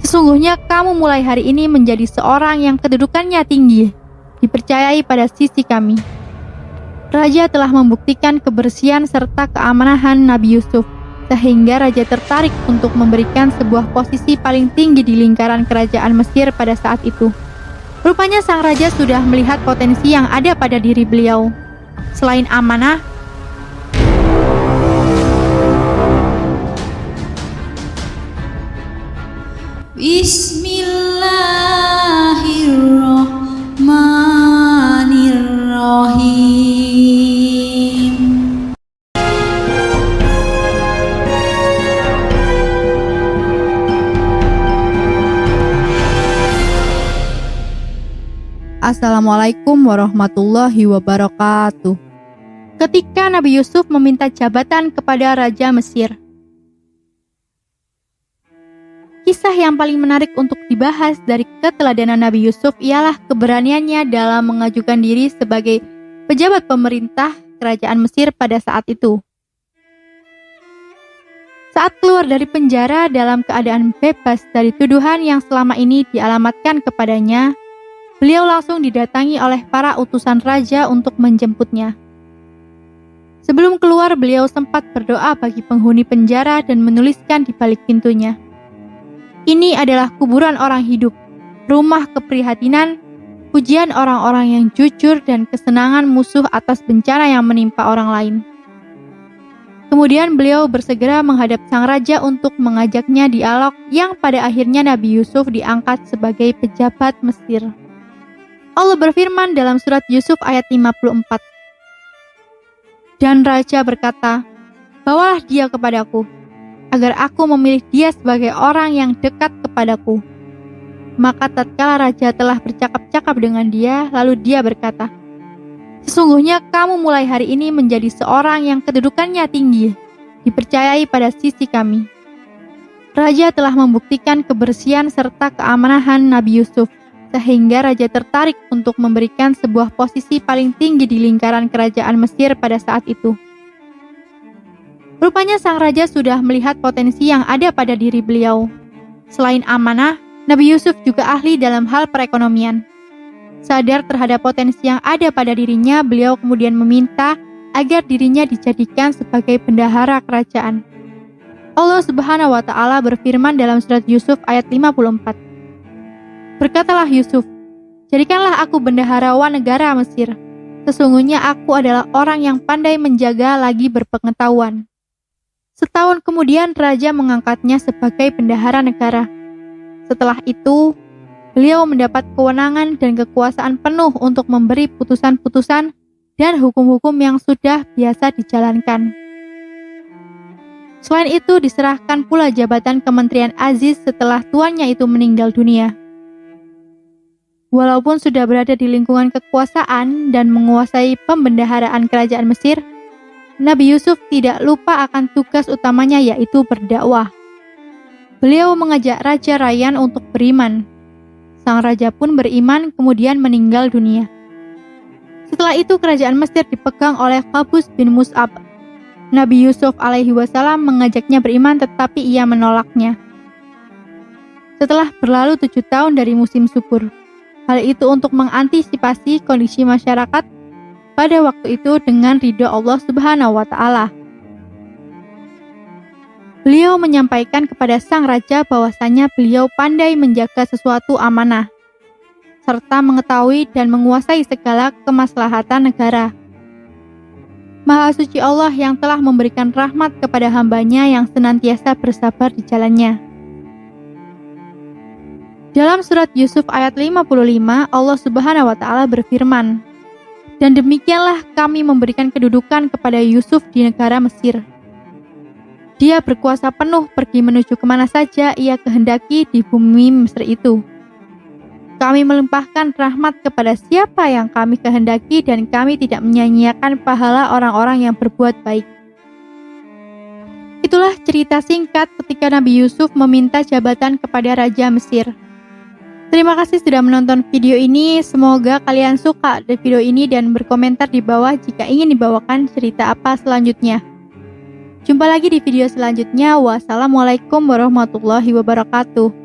Sesungguhnya kamu mulai hari ini menjadi seorang yang kedudukannya tinggi, dipercayai pada sisi kami. Raja telah membuktikan kebersihan serta keamanan Nabi Yusuf, sehingga raja tertarik untuk memberikan sebuah posisi paling tinggi di lingkaran kerajaan Mesir pada saat itu. Rupanya sang raja sudah melihat potensi yang ada pada diri beliau. Selain amanah, Bismillahirrahmanirrahim. Assalamualaikum warahmatullahi wabarakatuh. Ketika Nabi Yusuf meminta jabatan kepada Raja Mesir. Kisah yang paling menarik untuk dibahas dari keteladanan Nabi Yusuf ialah keberaniannya dalam mengajukan diri sebagai pejabat pemerintah kerajaan Mesir pada saat itu. Saat keluar dari penjara dalam keadaan bebas dari tuduhan yang selama ini dialamatkan kepadanya, beliau langsung didatangi oleh para utusan raja untuk menjemputnya. Sebelum keluar, beliau sempat berdoa bagi penghuni penjara dan menuliskan di balik pintunya, "Ini adalah kuburan orang hidup, rumah keprihatinan, pujian orang-orang yang jujur dan kesenangan musuh atas bencana yang menimpa orang lain." Kemudian beliau bersegera menghadap sang raja untuk mengajaknya dialog yang pada akhirnya Nabi Yusuf diangkat sebagai pejabat Mesir. Allah berfirman dalam surat Yusuf ayat 54. Dan raja berkata, "Bawalah dia kepadaku, agar aku memilih dia sebagai orang yang dekat kepadaku." Maka tatkala raja telah bercakap-cakap dengan dia, lalu dia berkata, "Sesungguhnya kamu mulai hari ini menjadi seorang yang kedudukannya tinggi, dipercayai pada sisi kami." Raja telah membuktikan kebersihan serta keamanan Nabi Yusuf, sehingga raja tertarik untuk memberikan sebuah posisi paling tinggi di lingkaran kerajaan Mesir pada saat itu. Rupanya sang raja sudah melihat potensi yang ada pada diri beliau. Selain amanah, Nabi Yusuf juga ahli dalam hal perekonomian. Sadar terhadap potensi yang ada pada dirinya, beliau kemudian meminta agar dirinya dijadikan sebagai bendahara kerajaan. Allah Subhanahu wa Ta'ala berfirman dalam surat Yusuf ayat 54. Berkatalah Yusuf, "Jadikanlah aku bendaharawan negara Mesir. Sesungguhnya aku adalah orang yang pandai menjaga lagi berpengetahuan." Setahun kemudian raja mengangkatnya sebagai bendahara negara. Setelah itu, beliau mendapat kewenangan dan kekuasaan penuh untuk memberi putusan-putusan dan hukum-hukum yang sudah biasa dijalankan. Selain itu, diserahkan pula jabatan Kementerian Aziz setelah tuannya itu meninggal dunia. Walaupun sudah berada di lingkungan kekuasaan dan menguasai pembendaharaan kerajaan Mesir, Nabi Yusuf tidak lupa akan tugas utamanya, yaitu berdakwah. Beliau mengajak Raja Rayyan untuk beriman. Sang raja pun beriman kemudian meninggal dunia. Setelah itu kerajaan Mesir dipegang oleh Qabus bin Mus'ab. Nabi Yusuf alaihi wasallam mengajaknya beriman tetapi ia menolaknya. Setelah berlalu 7 tahun dari musim subur, hal itu untuk mengantisipasi kondisi masyarakat pada waktu itu dengan ridho Allah Subhanahu wa Ta'ala. Beliau menyampaikan kepada sang raja bahwasanya beliau pandai menjaga sesuatu amanah, serta mengetahui dan menguasai segala kemaslahatan negara. Maha suci Allah yang telah memberikan rahmat kepada hambanya yang senantiasa bersabar di jalannya. Dalam surat Yusuf ayat 55, Allah Subhanahu wa Ta'ala berfirman, "Dan demikianlah kami memberikan kedudukan kepada Yusuf di negara Mesir. Dia berkuasa penuh pergi menuju kemana saja ia kehendaki di bumi Mesir itu. Kami melimpahkan rahmat kepada siapa yang kami kehendaki dan kami tidak menyia-nyiakan pahala orang-orang yang berbuat baik." Itulah cerita singkat ketika Nabi Yusuf meminta jabatan kepada Raja Mesir. Terima kasih sudah menonton video ini. Semoga kalian suka dengan video ini dan berkomentar di bawah jika ingin dibawakan cerita apa selanjutnya. Jumpa lagi di video selanjutnya. Wassalamualaikum warahmatullahi wabarakatuh.